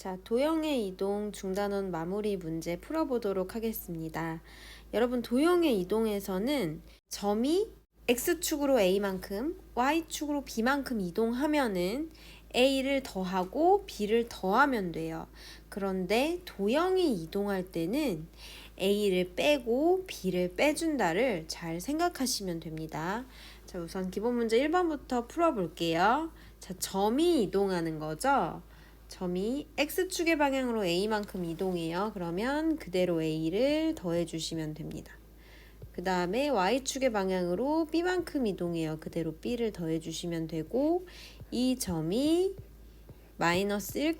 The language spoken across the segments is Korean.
자, 도형의 이동 중단원 마무리 문제 풀어보도록 하겠습니다. 여러분, 도형의 이동에서는 점이 X축으로 A만큼, Y축으로 B만큼 이동하면은 A를 더하고 B를 더하면 돼요. 그런데 도형이 이동할 때는 A를 빼고 B를 빼준다를 잘 생각하시면 됩니다. 자, 우선 기본 문제 1번부터 풀어볼게요. 자, 점이 이동하는 거죠. 점이 X축의 방향으로 A만큼 이동해요. 그러면 그대로 A를 더해주시면 됩니다. 그 다음에 Y축의 방향으로 B만큼 이동해요. 그대로 B를 더해주시면 되고, 이 점이 마이너스 1,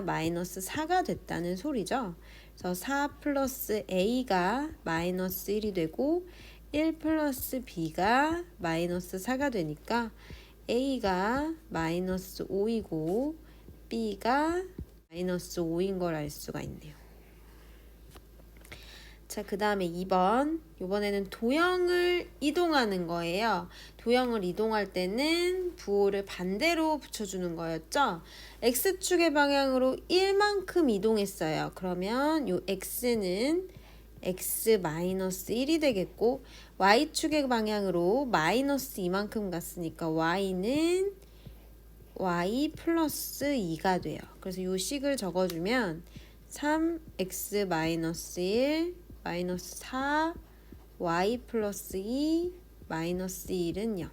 마이너스 4가 됐다는 소리죠. 그래서 4 플러스 A가 마이너스 1이 되고 1 플러스 B가 마이너스 4가 되니까 A가 마이너스 5이고 B가 마이너스 5인 걸 알 수가 있네요. 자, 그 다음에 2번. 이번에는 도형을 이동하는 거예요. 도형을 이동할 때는 부호를 반대로 붙여주는 거였죠. X축의 방향으로 1만큼 이동했어요. 그러면 이 X는 X-1이 되겠고, Y축의 방향으로 마이너스 2만큼 갔으니까 Y는 Y 플러스 2가 돼요. 그래서 이 식을 적어주면 3X 마이너스 1 마이너스 4 Y 플러스 2 마이너스 1은 0.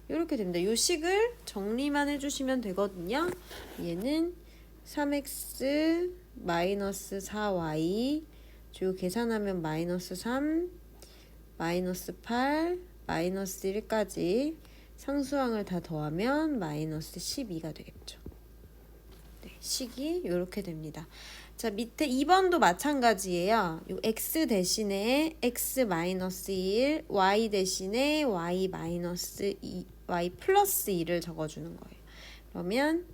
이렇게 됩니다. 이 식을 정리만 해주시면 되거든요. 얘는 3X 마이너스 4Y 쭉 계산하면 마이너스 3 마이너스 8 마이너스 1까지 상수항을 다 더하면 마이너스 12가 되겠죠. 네, 식이 이렇게 됩니다. 자, 밑에 2번도 마찬가지예요. 요 x 대신에 x-1, y 대신에 y 플러스 2를 적어주는 거예요. 그러면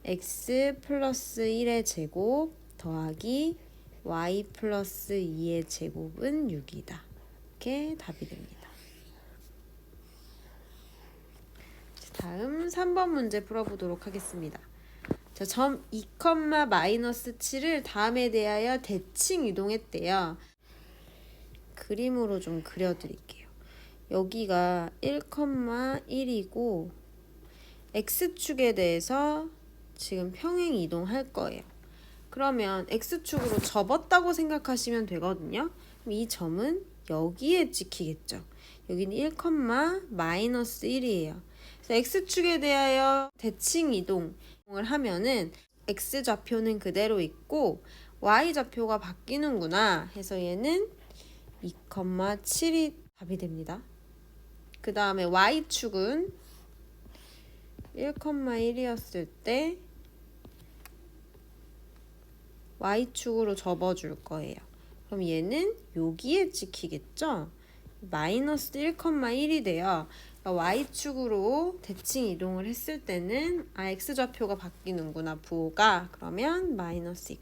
x 플러스 1의 제곱 더하기 y 플러스 2의 제곱은 6이다. 이렇게 답이 됩니다. 다음 3번 문제 풀어보도록 하겠습니다. 자, 점 2, 마이너스 7을 다음에 대하여 대칭 이동했대요. 그림으로 좀 그려드릴게요. 여기가 1,1이고 X축에 대해서 지금 평행 이동할 거예요. 그러면 X축으로 접었다고 생각하시면 되거든요. 그럼 이 점은 여기에 찍히겠죠. 여기는 1, 마이너스 1이에요. 그래서 X축에 대하여 대칭 이동을 하면은 X좌표는 그대로 있고 Y좌표가 바뀌는구나 해서 얘는 2, 7이 답이 됩니다. 그 다음에 Y축은 1, 1이었을 때 Y축으로 접어줄 거예요. 그럼 얘는 여기에 찍히겠죠? 마이너스 1,1이 돼요. 그러니까 Y축으로 대칭 이동을 했을 때는 X좌표가 바뀌는구나, 부호가. 그러면 마이너스 2,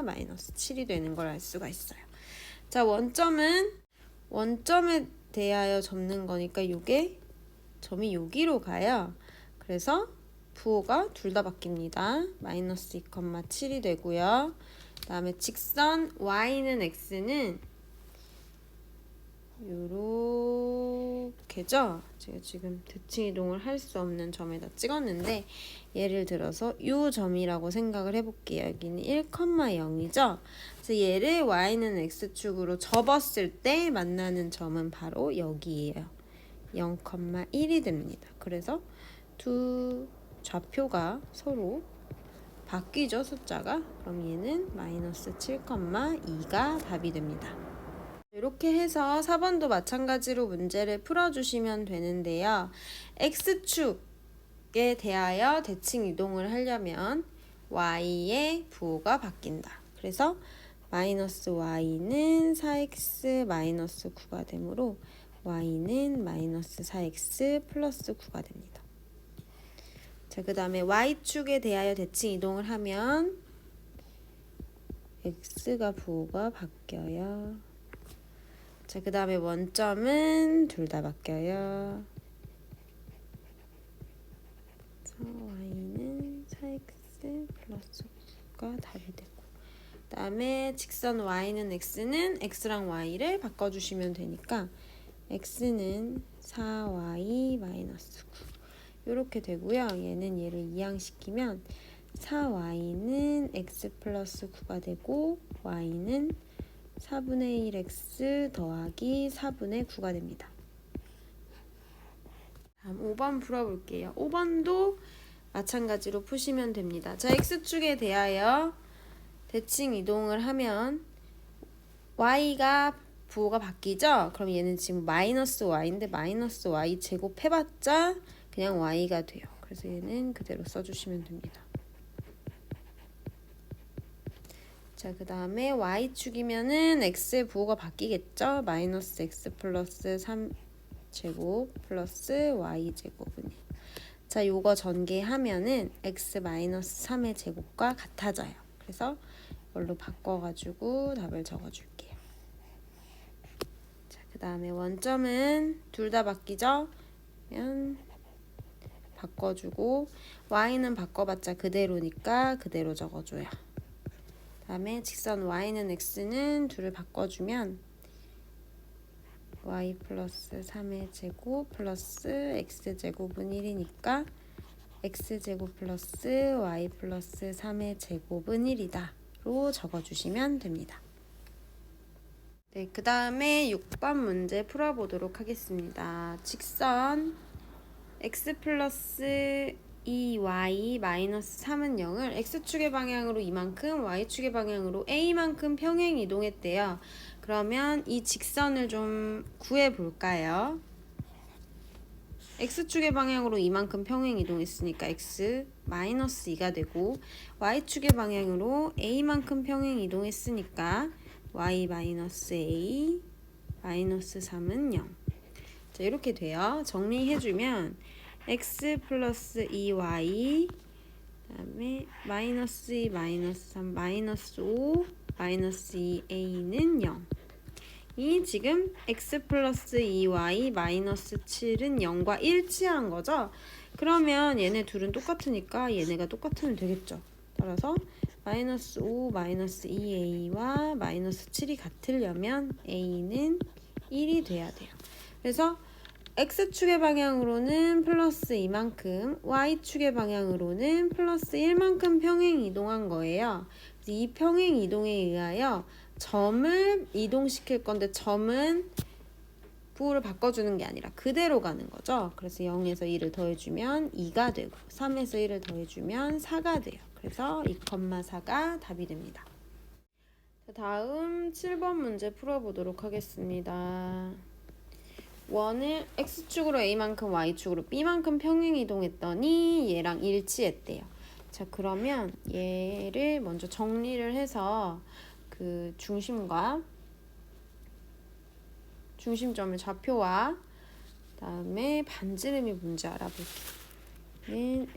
마이너스 7이 되는 걸 알 수가 있어요. 자, 원점은 원점에 대하여 접는 거니까 이게 점이 여기로 가요. 그래서 부호가 둘 다 바뀝니다. 마이너스 2, 7이 되고요. 그 다음에 직선 Y는 X는 요렇게죠. 제가 지금 대칭 이동을 할 수 없는 점에다 찍었는데 예를 들어서 요 점이라고 생각을 해볼게요. 여기는 1, 0이죠. 그래서 얘를 Y는 X축으로 접었을 때 만나는 점은 바로 여기예요. 0, 1이 됩니다. 그래서 두 좌표가 서로 바뀌죠, 숫자가. 그럼 얘는 마이너스 7,2가 답이 됩니다. 이렇게 해서 4번도 마찬가지로 문제를 풀어주시면 되는데요. X축에 대하여 대칭 이동을 하려면 Y의 부호가 바뀐다. 그래서 마이너스 Y는 4X 마이너스 9가 되므로 Y는 마이너스 4X 플러스 9가 됩니다. 자, 그 다음에 Y축에 대하여 대칭 이동을 하면 X가 부호가 바뀌어요. 자, 그 다음에 원점은 둘 다 바뀌어요. Y는 4X 플러스 9가 x가 답이 되고, 그 다음에 직선 y는 x는 x랑 y를 바꿔주시면 되니까 x는 4y-9 이렇게 되고요. 얘는 얘를 이항시키면 4y는 x 플러스 9가 되고 y는 4분의 1x 더하기 4분의 9가 됩니다. 다음 5번 풀어볼게요. 5번도 마찬가지로 푸시면 됩니다. 자, x축에 대하여 대칭 이동을 하면 y가 부호가 바뀌죠? 그럼 얘는 지금 마이너스 y인데 마이너스 y 제곱 해봤자 그냥 y가 돼요. 그래서 얘는 그대로 써주시면 됩니다. 자, 그 다음에 y축이면은 x의 부호가 바뀌겠죠? 마이너스 x 플러스 3제곱 플러스 y제곱은. 자, 요거 전개하면은 x 마이너스 3의 제곱과 같아져요. 그래서 이걸로 바꿔가지고 답을 적어줄게요. 자, 그 다음에 원점은 둘 다 바뀌죠? 그러면 바꿔주고 y는 바꿔봤자 그대로니까 그대로 적어줘요. 그 다음에 직선 y는 x는 둘을 바꿔주면 y 플러스 3의 제곱 플러스 x제곱은 1이니까 x제곱 플러스 y 플러스 3의 제곱은 1이다 로 적어주시면 됩니다. 네, 그 다음에 6번 문제 풀어보도록 하겠습니다. 직선 x 플러스 2y 마이너스 3은 0을 x축의 방향으로 이만큼 y축의 방향으로 a만큼 평행 이동했대요. 그러면 이 직선을 좀 구해볼까요? x축의 방향으로 이만큼 평행 이동했으니까 x 마이너스 2가 되고 y축의 방향으로 a만큼 평행 이동했으니까 y 마이너스 a 마이너스 3은 0. 자, 이렇게 돼요. 정리해주면 x 플러스 2y 그 다음에 마이너스 2 마이너스 3 마이너스 5 마이너스 2a는 0. 이 지금 x 플러스 2y 마이너스 7은 0과 일치한 거죠. 그러면 얘네 둘은 똑같으니까 얘네가 똑같으면 되겠죠. 따라서 마이너스 5 마이너스 2a와 마이너스 7이 같으려면 a는 1이 돼야 돼요. 그래서 x축의 방향으로는 플러스 2만큼 y축의 방향으로는 플러스 1만큼 평행 이동한 거예요. 이 평행 이동에 의하여 점을 이동시킬 건데 점은 부호를 바꿔주는 게 아니라 그대로 가는 거죠. 그래서 0에서 1을 더해주면 2가 되고 3에서 1을 더해주면 4가 돼요. 그래서 2,4가 답이 됩니다. 자, 다음 7번 문제 풀어보도록 하겠습니다. 원을 x축으로 a만큼 y축으로 b만큼 평행 이동했더니 얘랑 일치했대요. 자, 그러면 얘를 먼저 정리를 해서 그 중심과 중심점을 좌표와 그다음에 반지름이 뭔지 알아볼게요.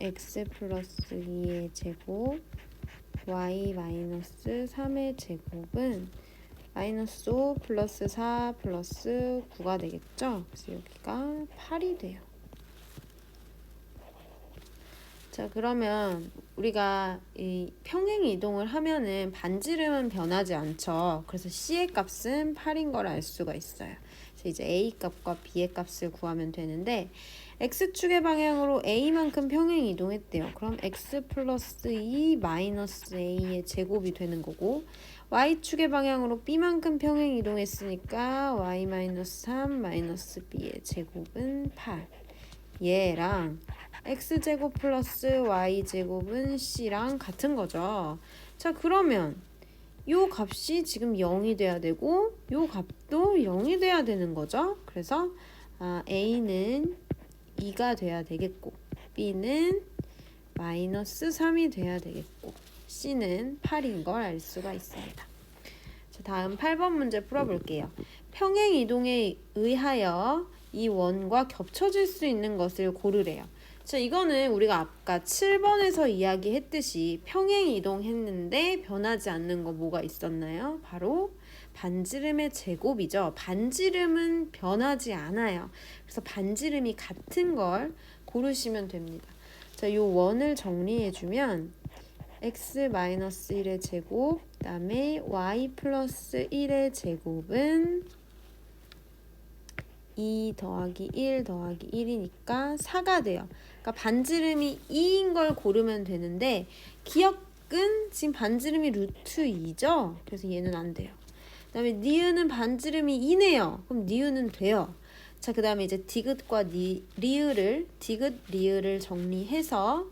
x 플러스 2의 제곱 y 마이너스 3의 제곱은 마이너스 5 플러스 4 플러스 9가 되겠죠? 그래서 여기가 8이 돼요. 자, 그러면 우리가 이 평행 이동을 하면은 반지름은 변하지 않죠. 그래서 C의 값은 8인 걸 알 수가 있어요. 그래서 이제 A 값과 B의 값을 구하면 되는데 X축의 방향으로 A만큼 평행 이동했대요. 그럼 X 플러스 2 마이너스 A의 제곱이 되는 거고 Y축의 방향으로 B만큼 평행 이동했으니까 Y 마이너스 3 마이너스 B의 제곱은 8. 얘랑 x제곱 플러스 y제곱은 c랑 같은 거죠. 자, 그러면 요 값이 지금 0이 돼야 되고 요 값도 0이 돼야 되는 거죠. 그래서 a는 2가 돼야 되겠고 b는 마이너스 3이 돼야 되겠고 c는 8인 걸 알 수가 있습니다. 자, 다음 8번 문제 풀어볼게요. 평행 이동에 의하여 이 원과 겹쳐질 수 있는 것을 고르래요. 자, 이거는 우리가 아까 7번에서 이야기했듯이 평행 이동했는데 변하지 않는 거 뭐가 있었나요? 바로 반지름의 제곱이죠. 반지름은 변하지 않아요. 그래서 반지름이 같은 걸 고르시면 됩니다. 자, 요 원을 정리해주면 x-1의 제곱, 그 다음에 y 플러스 1의 제곱은 2 더하기 1 더하기 1이니까 4가 돼요. 그러니까 반지름이 2인 걸 고르면 되는데 기억은 지금 반지름이 루트 2죠? 그래서 얘는 안 돼요. 그 다음에 니은은 반지름이 2네요. 그럼 니은은 돼요. 자, 그 다음에 이제 디귿과 리을을 정리해서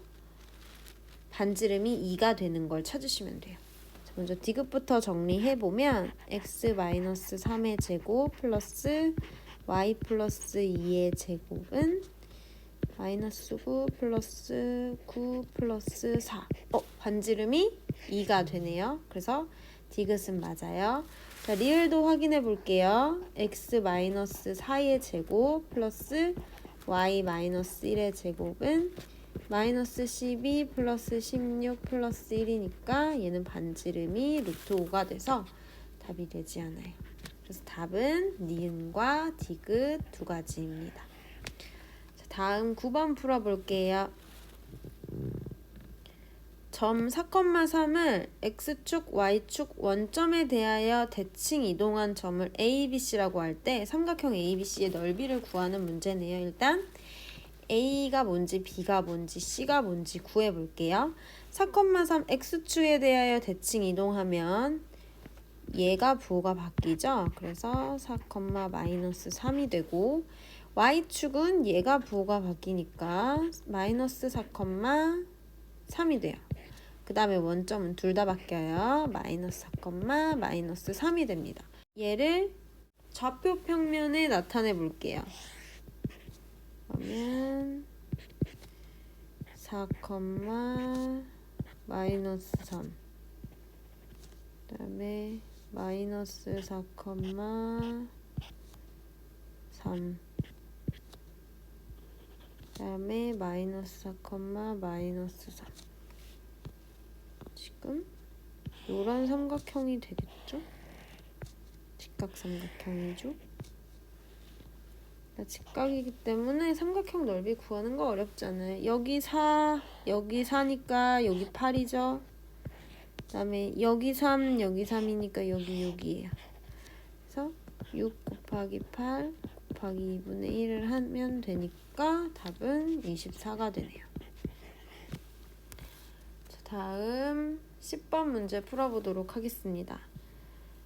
반지름이 2가 되는 걸 찾으시면 돼요. 자, 먼저 디귿부터 정리해보면 x-3의 제곱 플러스 y 플러스 2의 제곱은 마이너스 9 플러스 9 플러스 4. 반지름이 2가 되네요. 그래서 디귿은 맞아요. 자, 리을도 확인해 볼게요. x-4의 제곱 플러스 y-1의 제곱은 마이너스 12 플러스 16 플러스 1이니까 얘는 반지름이 루트 5가 돼서 답이 되지 않아요. 그래서 답은 니은과 디귿 두 가지입니다. 자, 다음 9번 풀어볼게요. 점 4,3을 x축, y축 원점에 대하여 대칭 이동한 점을 A, B, C라고 할 때 삼각형 A, B, C의 넓이를 구하는 문제네요. 일단 A가 뭔지 B가 뭔지 C가 뭔지 구해볼게요. 4,3 x축에 대하여 대칭 이동하면 얘가 부호가 바뀌죠. 그래서 4,-3이 되고 y축은 얘가 부호가 바뀌니까 마이너스 4,3이 돼요. 그 다음에 원점은 둘 다 바뀌어요. 마이너스 4, 마이너스 3이 됩니다. 얘를 좌표 평면에 나타내 볼게요. 그러면 4, 마이너스 3. 그 다음에 마이너스 4, 3. 그 다음에 마이너스 4, 마이너스 3. 지금 노란 삼각형이 되겠죠? 직각삼각형이죠? 직각이기 때문에 삼각형 넓이 구하는 거 어렵잖아요. 여기 4, 여기 4니까 여기 8이죠? 그 다음에 여기 3, 여기 3이니까 여기 6이에요. 그래서 6 곱하기 8 곱하기 2분의 1을 하면 되니까 답은 24가 되네요. 자, 다음 10번 문제 풀어보도록 하겠습니다.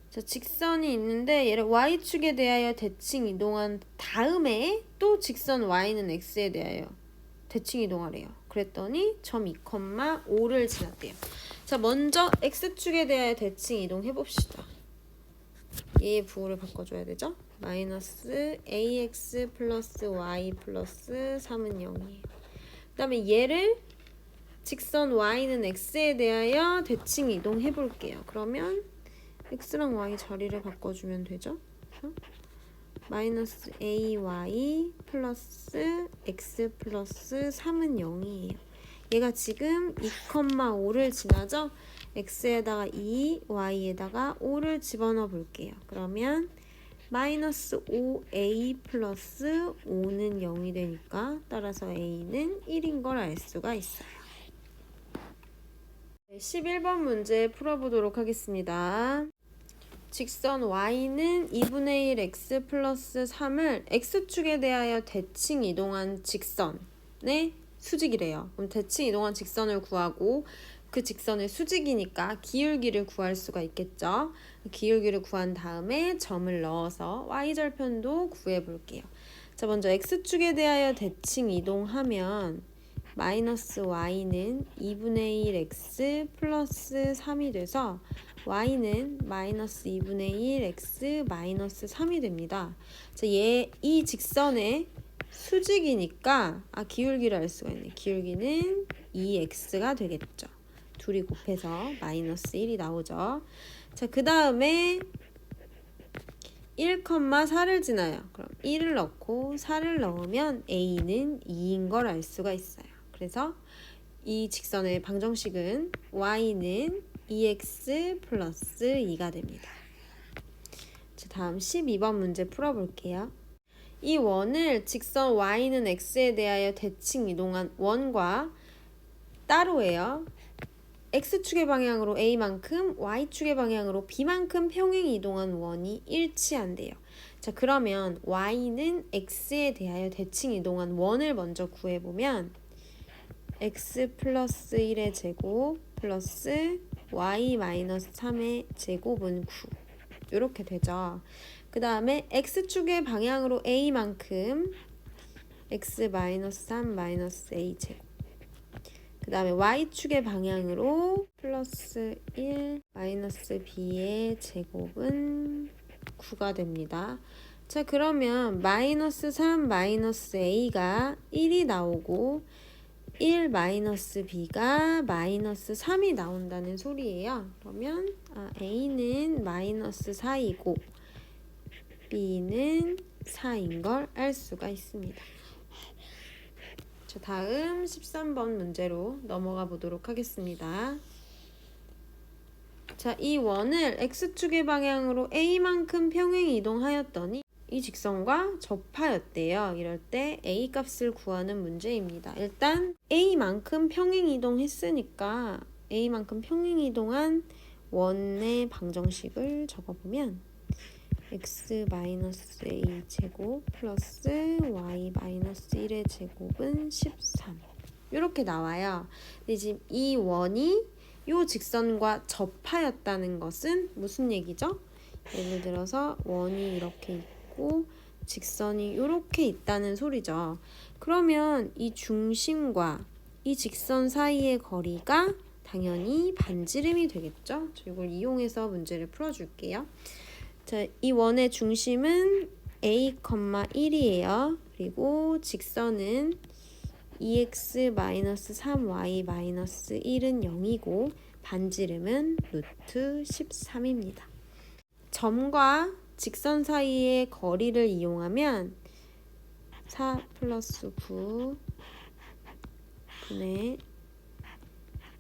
자, 직선이 있는데 얘를 y축에 대하여 대칭 이동한 다음에 또 직선 y는 x에 대하여 대칭 이동하래요. 그랬더니 점 2, 5를 지났대요. 자, 먼저 x축에 대하여 대칭 이동해 봅시다. 얘의 부호를 바꿔줘야 되죠? 마이너스 ax 플러스 y 플러스 3은 0이에요. 그 다음에 얘를 직선 y는 x에 대하여 대칭 이동해 볼게요. 그러면 x랑 y 자리를 바꿔주면 되죠? 마이너스 ay 플러스 x 플러스 3은 0이에요. 얘가 지금 2,5를 지나죠? x에다가 2, y에다가 5를 집어넣어 볼게요. 그러면 마이너스 5a 플러스 5는 0이 되니까 따라서 a는 1인 걸 알 수가 있어요. 11번 문제 풀어보도록 하겠습니다. 직선 y는 2분의 1 x 플러스 3을 x축에 대하여 대칭 이동한 직선의 수직이래요. 그럼 대칭 이동한 직선을 구하고 그 직선의 수직이니까 기울기를 구할 수가 있겠죠. 기울기를 구한 다음에 점을 넣어서 y절편도 구해볼게요. 자, 먼저 x축에 대하여 대칭 이동하면 마이너스 y는 2분의 1 x 플러스 3이 돼서 y는 마이너스 2분의 1 x 마이너스 3이 됩니다. 자, 이 직선의 수직이니까 기울기를 알 수가 있네. 기울기는 2x가 되겠죠. 둘이 곱해서 마이너스 1이 나오죠. 자, 그 다음에 1,4를 지나요. 그럼 1을 넣고 4를 넣으면 a는 2인 걸 알 수가 있어요. 그래서 이 직선의 방정식은 y는 2x 플러스 2가 됩니다. 자, 다음 12번 문제 풀어볼게요. 이 원을 직선 y는 x에 대하여 대칭 이동한 원과 따로예요. x축의 방향으로 a만큼 y축의 방향으로 b만큼 평행 이동한 원이 일치한대요. 자, 그러면 y는 x에 대하여 대칭 이동한 원을 먼저 구해보면 x 플러스 1의 제곱 플러스 y 마이너스 3의 제곱은 9 이렇게 되죠. 그 다음에 x축의 방향으로 a만큼 x 마이너스 3 마이너스 a 제곱, 그 다음에 y축의 방향으로 플러스 1 마이너스 b의 제곱은 9가 됩니다. 자, 그러면 마이너스 3 마이너스 a가 1이 나오고 1 마이너스 b가 마이너스 3이 나온다는 소리예요. 그러면 a는 마이너스 4이고 b는 4인 걸 알 수가 있습니다. 자, 다음 13번 문제로 넘어가 보도록 하겠습니다. 자, 이 원을 x축의 방향으로 a만큼 평행 이동하였더니 이 직선과 접하였대요. 이럴 때 a 값을 구하는 문제입니다. 일단 a만큼 평행 이동했으니까 a만큼 평행 이동한 원의 방정식을 적어보면 x-a 제곱 플러스 y-1의 제곱은 13 이렇게 나와요. 근데 지금 이 원이 이 직선과 접하였다는 것은 무슨 얘기죠? 예를 들어서 원이 이렇게 있고 직선이 이렇게 있다는 소리죠. 그러면 이 중심과 이 직선 사이의 거리가 당연히 반지름이 되겠죠? 저 이걸 이용해서 문제를 풀어줄게요. 자, 이 원의 중심은 a,1이에요. 그리고 직선은 2x-3y-1은 0이고 반지름은 루트 13입니다. 점과 직선 사이의 거리를 이용하면 4 플러스 9 분의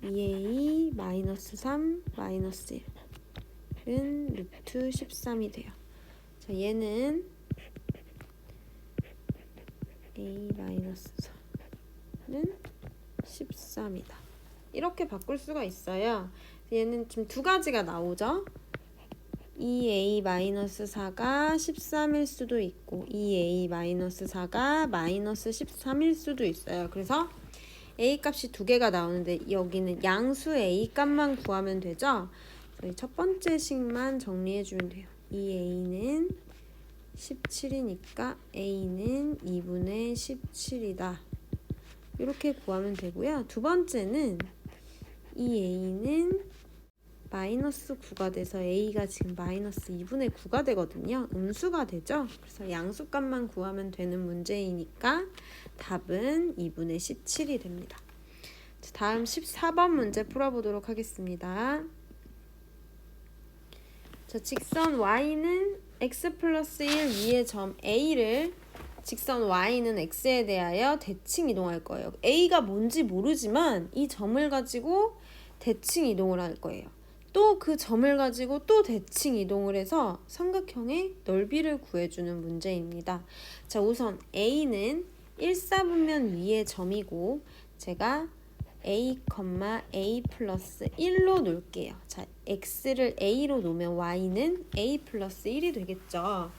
2a 마이너스 3 마이너스 1은 루트 13이 돼요. 자, 얘는 a 마이너스 4는 13이다. 이렇게 바꿀 수가 있어요. 얘는 지금 두 가지가 나오죠. 2a-4가 13일 수도 있고 2a-4가 마이너스 13일 수도 있어요. 그래서 a 값이 두 개가 나오는데 여기는 양수 a 값만 구하면 되죠. 저희 첫 번째 식만 정리해주면 돼요. 2a는 17이니까 a는 2분의 17이다. 이렇게 구하면 되고요. 두 번째는 2a는 마이너스 9가 돼서 a가 지금 마이너스 2분의 9가 되거든요. 음수가 되죠. 그래서 양수값만 구하면 되는 문제이니까 답은 2분의 17이 됩니다. 다음 14번 문제 풀어보도록 하겠습니다. 자, 직선 y는 x 플러스 1 위의 점 a를 직선 y는 x에 대하여 대칭 이동할 거예요. a가 뭔지 모르지만 이 점을 가지고 대칭 이동을 할 거예요. 또 그 점을 가지고 또 대칭 이동을 해서 삼각형의 넓이를 구해주는 문제입니다. 자, 우선 a는 1사분면 위의 점이고 제가 a, a 플러스 1로 놓을게요. 자, x를 a로 놓으면 y는 a 플러스 1이 되겠죠.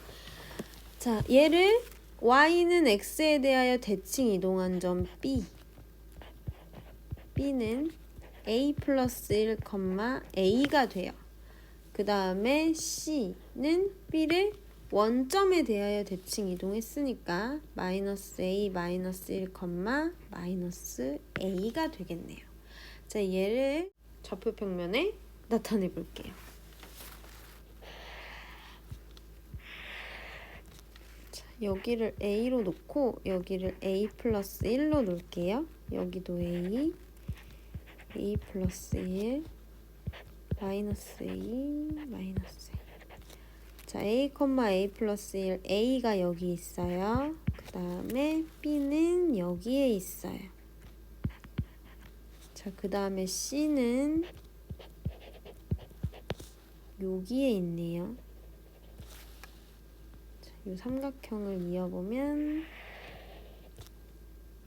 자, 얘를 y는 x에 대하여 대칭 이동한 점 b, b는 a 플러스 1, a가 돼요. 그 다음에 c는 b를 원점에 대하여 대칭 이동했으니까 마이너스 a 마이너스 1, 마이너스 a가 되겠네요. 자, 얘를 좌표 평면에 나타내 볼게요. 자, 여기를 a로 놓고 여기를 a 플러스 1로 놓을게요. 여기도 a 플러스 1 마이너스 a 마이너스 a. 자, a, a 플러스 1 a가 여기 있어요. 그 다음에 b는 여기에 있어요. 자, 그 다음에 c는 여기에 있네요. 자, 이 삼각형을 이어보면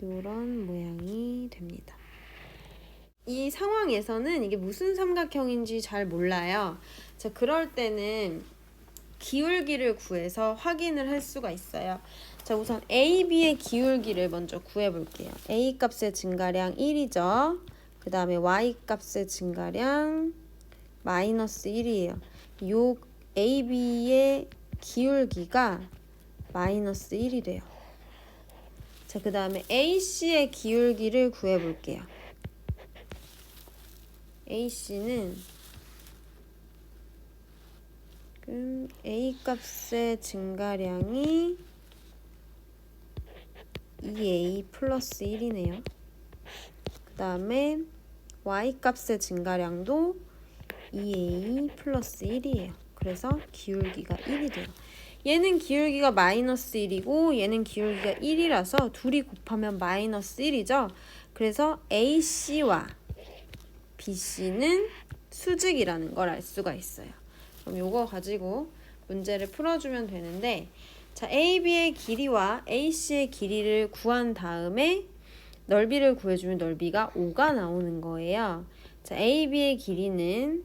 이런 모양이 됩니다. 이 상황에서는 이게 무슨 삼각형인지 잘 몰라요. 자, 그럴 때는 기울기를 구해서 확인을 할 수가 있어요. 자, 우선 A, B의 기울기를 먼저 구해볼게요. A 값의 증가량 1이죠. 그 다음에 Y 값의 증가량 마이너스 1이에요. 요 A, B의 기울기가 마이너스 1이 돼요. 자, 그 다음에 AC의 기울기를 구해볼게요. AC는 A 값의 증가량이 2A 플러스 1이네요. 그 다음에 Y 값의 증가량도 2A 플러스 1이에요. 그래서 기울기가 1이 돼요. 얘는 기울기가 마이너스 1이고 얘는 기울기가 1이라서 둘이 곱하면 마이너스 1이죠. 그래서 AC와 BC는 수직이라는 걸 알 수가 있어요. 그럼 요거 가지고 문제를 풀어주면 되는데, 자, AB의 길이와 AC의 길이를 구한 다음에 넓이를 구해주면 넓이가 5가 나오는 거예요. 자, AB의 길이는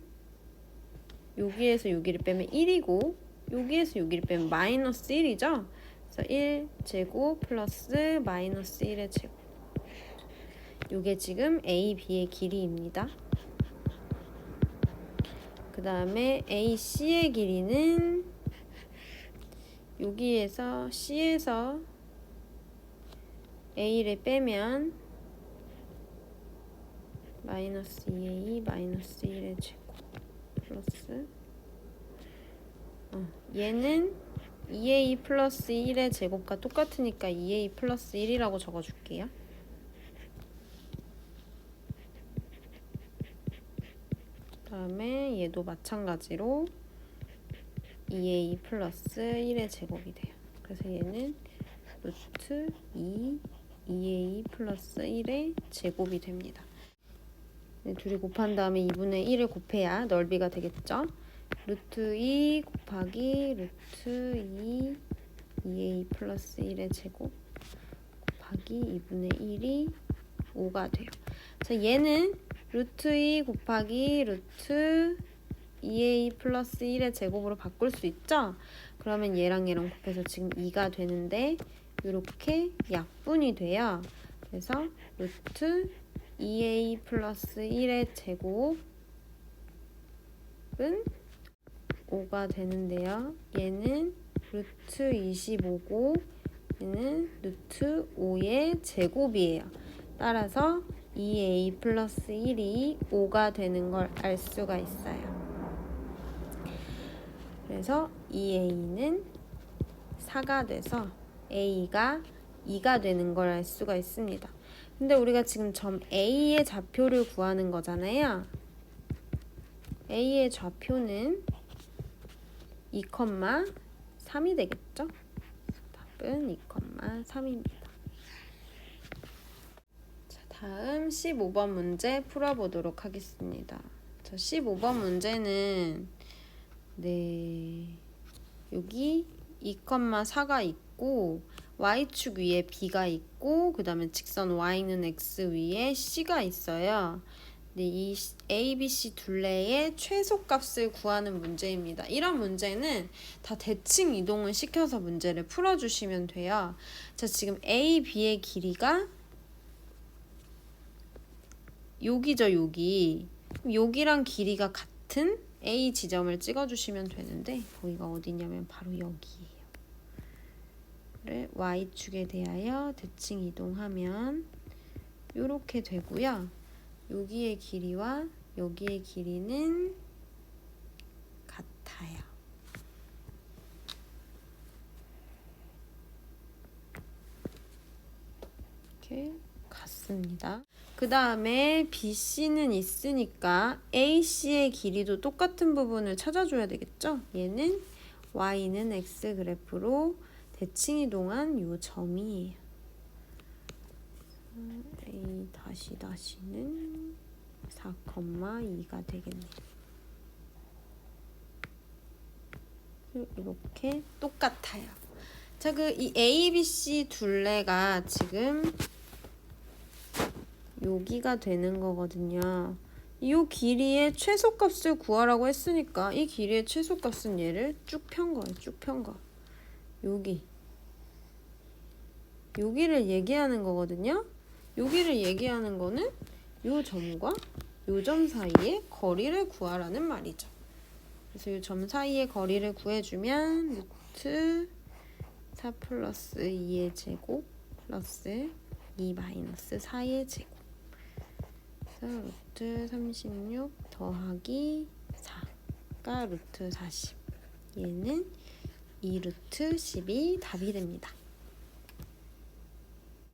여기에서 여기를 빼면 1이고 여기에서 여기를 빼면 마이너스 1이죠. 그래서 1제곱 플러스 마이너스 1의 제곱. 요게 지금 AB의 길이입니다. 그 다음에 AC의 길이는 여기에서 C에서 A를 빼면 마이너스 2A 마이너스 1의 제곱 플러스 얘는 2A 플러스 1의 제곱과 똑같으니까 2A 플러스 1이라고 적어줄게요. 그 다음에 얘도 마찬가지로 2A 플러스 1의 제곱이 돼요. 그래서 얘는 루트 2A 플러스 1의 제곱이 됩니다. 둘이 곱한 다음에 2분의 1을 곱해야 넓이가 되겠죠. 루트 2 곱하기 루트 2A 플러스 1의 제곱 곱하기 2분의 1이 5가 돼요. 자, 얘는 루트 2 곱하기 루트 2A 플러스 1의 제곱으로 바꿀 수 있죠? 그러면 얘랑 얘랑 곱해서 지금 2가 되는데 이렇게 약분이 돼요. 그래서 루트 2A 플러스 1의 제곱은 5가 되는데요. 얘는 루트 25고 얘는 루트 5의 제곱이에요. 따라서 2A 플러스 1이 5가 되는 걸 알 수가 있어요. 그래서 2A는 4가 돼서 A가 2가 되는 걸 알 수가 있습니다. 근데 우리가 지금 점 A의 좌표를 구하는 거잖아요. A의 좌표는 2,3이 되겠죠? 답은 2,3입니다. 자, 다음 15번 문제 풀어보도록 하겠습니다. 자, 15번 문제는 여기 2,4가 있고 y축 위에 b가 있고 그 다음에 직선 y는 x 위에 c가 있어요. 이 a, b, c 둘레의 최소값을 구하는 문제입니다. 이런 문제는 다 대칭 이동을 시켜서 문제를 풀어주시면 돼요. 자, 지금 a, b의 길이가 여기죠, 여기. 여기랑 길이가 같은 A 지점을 찍어주시면 되는데 거기가 어디냐면 바로 여기예요. Y축에 대하여 대칭 이동하면 이렇게 되고요. 여기의 길이와 여기의 길이는 같아요. 이렇게 같습니다. 그 다음에 BC는 있으니까 AC의 길이도 똑같은 부분을 찾아줘야 되겠죠? 얘는 Y는 X 그래프로 대칭 이동한 요 점이에요. A 다시는 4,2가 되겠네요. 이렇게 똑같아요. 자, 이 A, B, C 둘레가 지금 여기가 되는 거거든요. 이 길이의 최소값을 구하라고 했으니까 이 길이의 최소값은 얘를 쭉 편 거예요. 쭉 편 거. 여기를 얘기하는 거거든요. 여기를 얘기하는 거는 요 점과 요 점 사이의 거리를 구하라는 말이죠. 그래서 요 점 사이의 거리를 구해주면 루트 4 플러스 2의 제곱 플러스 2 마이너스 4의 제곱. 그래서 루트 36 더하기 4가 루트 40. 얘는 2 루트 10이 답이 됩니다.